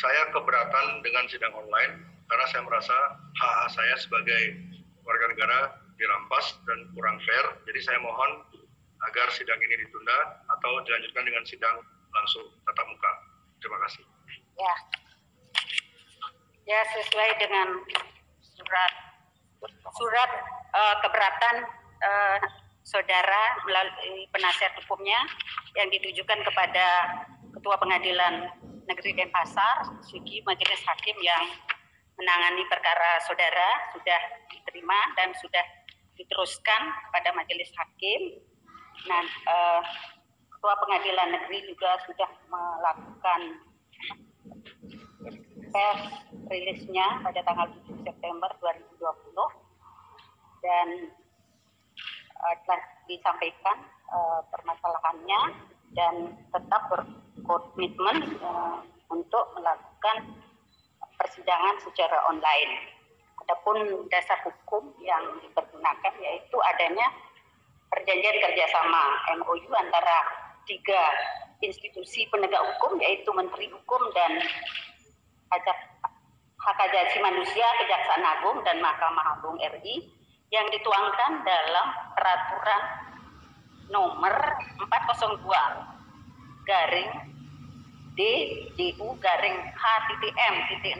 saya keberatan dengan sidang online karena saya merasa hak saya sebagai warga negara dirampas dan kurang fair. Jadi saya mohon agar sidang ini ditunda atau dilanjutkan dengan sidang langsung tatap muka. Terima kasih. Ya, sesuai dengan surat keberatan saudara melalui penasihat hukumnya yang ditujukan kepada Ketua Pengadilan Negeri Denpasar, Sugi Majelis Hakim yang menangani perkara saudara sudah diterima dan sudah diteruskan kepada Majelis Hakim. Nah, Ketua Pengadilan Negeri juga sudah melakukan press rilisnya pada tanggal 7 September 2020 dan telah disampaikan permasalahannya dan tetap berkomitmen untuk melakukan persidangan secara online. Adapun dasar hukum yang dipergunakan yaitu adanya perjanjian kerjasama MOU antara 3 institusi penegak hukum yaitu Menteri Hukum dan Hak Asasi Manusia, Kejaksaan Agung dan Mahkamah Agung RI yang dituangkan dalam peraturan nomor 402 garing DDU garing H.M.01.1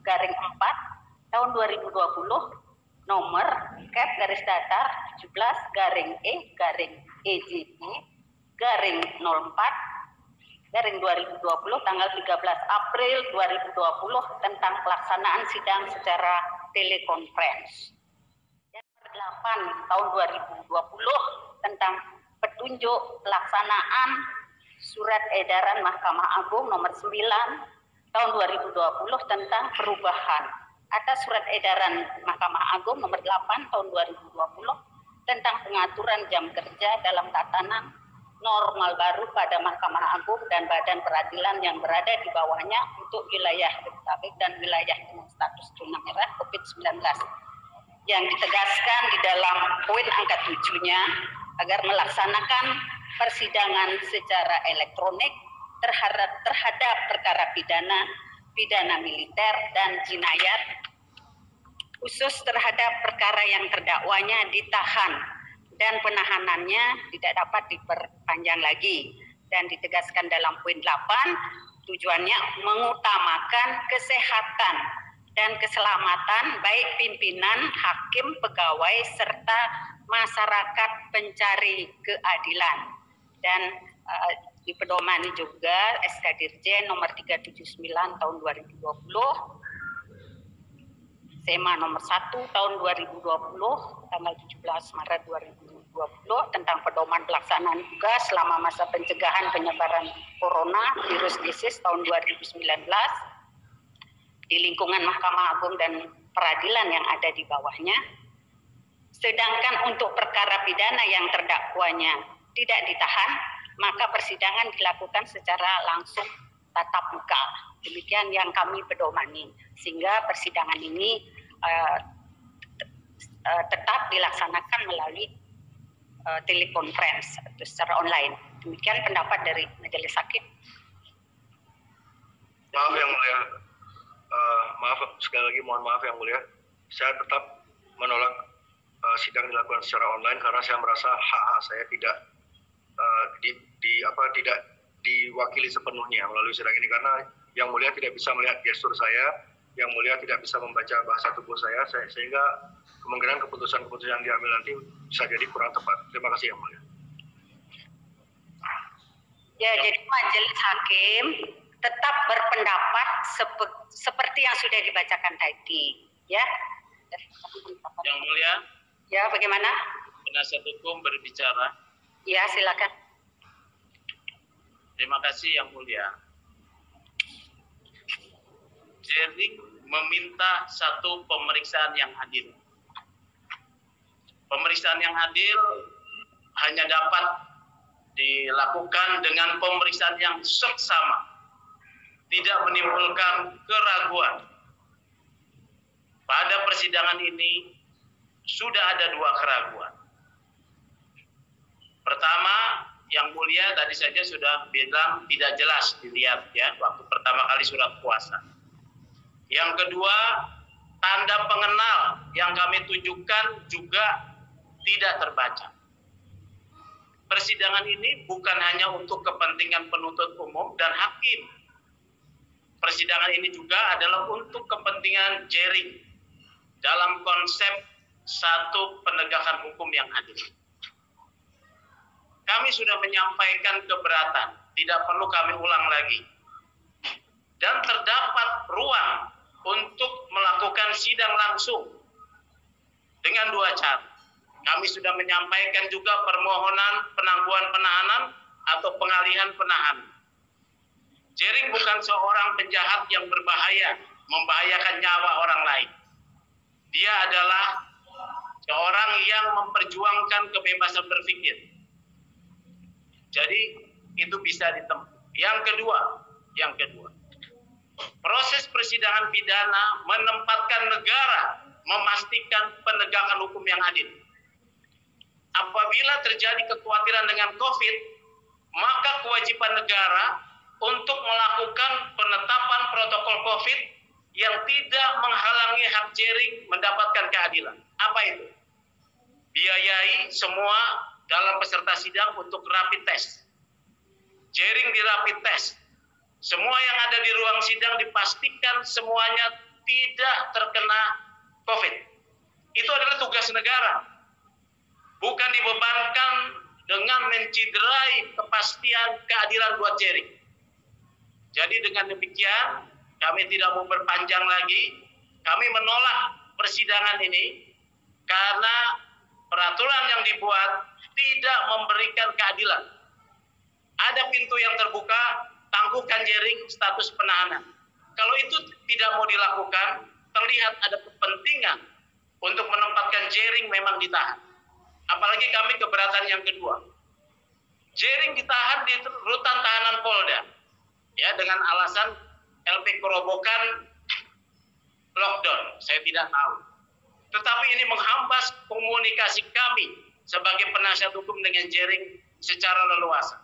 garing 4 tahun 2020 nomor Cap garis datar 17 garing E garing EJB garing 04 garing 2020 tanggal 13 April 2020 tentang pelaksanaan sidang secara telekonferensi. Dan nomor 8 tahun 2020 tentang petunjuk pelaksanaan surat edaran Mahkamah Agung nomor 9 tahun 2020 tentang perubahan atas surat edaran Mahkamah Agung nomor 8 tahun 2020 tentang pengaturan jam kerja dalam tatanan normal baru pada Mahkamah Agung dan badan peradilan yang berada di bawahnya untuk wilayah Jabodetabek dan wilayah dengan status zona merah COVID-19 yang ditegaskan di dalam poin angka 7-nya agar melaksanakan persidangan secara elektronik terhadap perkara pidana militer dan jinayat khusus terhadap perkara yang terdakwanya ditahan dan penahanannya tidak dapat diperpanjang lagi dan ditegaskan dalam poin 8 tujuannya mengutamakan kesehatan dan keselamatan baik pimpinan, hakim, pegawai serta masyarakat pencari keadilan dan dipedomani juga SK Dirjen nomor 379 tahun 2020 SEMA nomor 1 tahun 2020 tanggal 17 Maret 2020 tentang pedoman pelaksanaan tugas selama masa pencegahan penyebaran corona virus disease tahun 2019 di lingkungan Mahkamah Agung dan peradilan yang ada di bawahnya. Sedangkan untuk perkara pidana yang terdakwanya tidak ditahan, maka persidangan dilakukan secara langsung tatap muka. Demikian yang kami pedomani, sehingga persidangan ini tetap dilaksanakan melalui telekonferensi atau secara online. Demikian pendapat dari Majelis Hakim. Maaf yang mulia, maaf sekali lagi mohon maaf yang mulia, saya tetap menolak sidang dilakukan secara online karena saya merasa hak saya tidak tidak diwakili sepenuhnya melalui sidang ini karena yang mulia tidak bisa melihat gestur saya, yang mulia tidak bisa membaca bahasa tubuh saya sehingga kemungkinan keputusan-keputusan yang diambil nanti bisa jadi kurang tepat. Terima kasih yang mulia. Ya, jadi Majelis Hakim tetap berpendapat seperti yang sudah dibacakan tadi, ya. Yang mulia. Ya, bagaimana? Penasihat hukum berbicara. Ya, silakan. Terima kasih yang mulia. Jering meminta satu pemeriksaan yang adil. Pemeriksaan yang adil hanya dapat dilakukan dengan pemeriksaan yang seksama, tidak menimbulkan keraguan. Pada persidangan ini sudah ada 2 keraguan. Pertama, Yang Mulia tadi saja sudah bilang tidak jelas dilihat ya waktu pertama kali surat puasa. Yang kedua, tanda pengenal yang kami tunjukkan juga tidak terbaca. Persidangan ini bukan hanya untuk kepentingan penuntut umum dan hakim. Persidangan ini juga adalah untuk kepentingan jaring dalam konsep satu penegakan hukum yang adil. Kami sudah menyampaikan keberatan, tidak perlu kami ulang lagi. Dan terdapat ruang untuk melakukan sidang langsung dengan dua cara. Kami sudah menyampaikan juga permohonan penangguhan penahanan atau pengalihan penahanan. Jering bukan seorang penjahat yang berbahaya, membahayakan nyawa orang lain. Dia adalah seorang yang memperjuangkan kebebasan berpikir. Jadi itu bisa ditempuh. Yang kedua, proses persidangan pidana menempatkan negara memastikan penegakan hukum yang adil. Apabila terjadi kekhawatiran dengan COVID, maka kewajiban negara untuk melakukan penetapan protokol COVID yang tidak menghalangi hak jering mendapatkan keadilan. Apa itu? Biayai semua dalam peserta sidang untuk rapid test. Jering di rapid test. Semua yang ada di ruang sidang dipastikan semuanya tidak terkena COVID. Itu adalah tugas negara. Bukan dibebankan dengan menciderai kepastian keadilan buat jering. Jadi dengan demikian, kami tidak mau berpanjang lagi. Kami menolak persidangan ini karena peraturan yang dibuat tidak memberikan keadilan. Ada pintu yang terbuka, tangguhkan jering status penahanan. Kalau itu tidak mau dilakukan, terlihat ada kepentingan untuk menempatkan jering memang ditahan. Apalagi kami keberatan yang kedua. Jering ditahan di rutan tahanan Polda. Ya, dengan alasan LP Kerobokan lockdown. Saya tidak tahu. Tetapi ini menghambat komunikasi kami sebagai penasihat hukum dengan jering secara leluasa.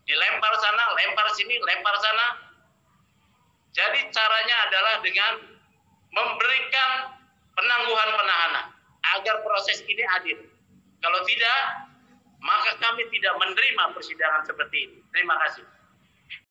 Dilempar sana, lempar sini, lempar sana. Jadi caranya adalah dengan memberikan penangguhan penahanan agar proses ini adil. Kalau tidak, maka kami tidak menerima persidangan seperti ini. Terima kasih.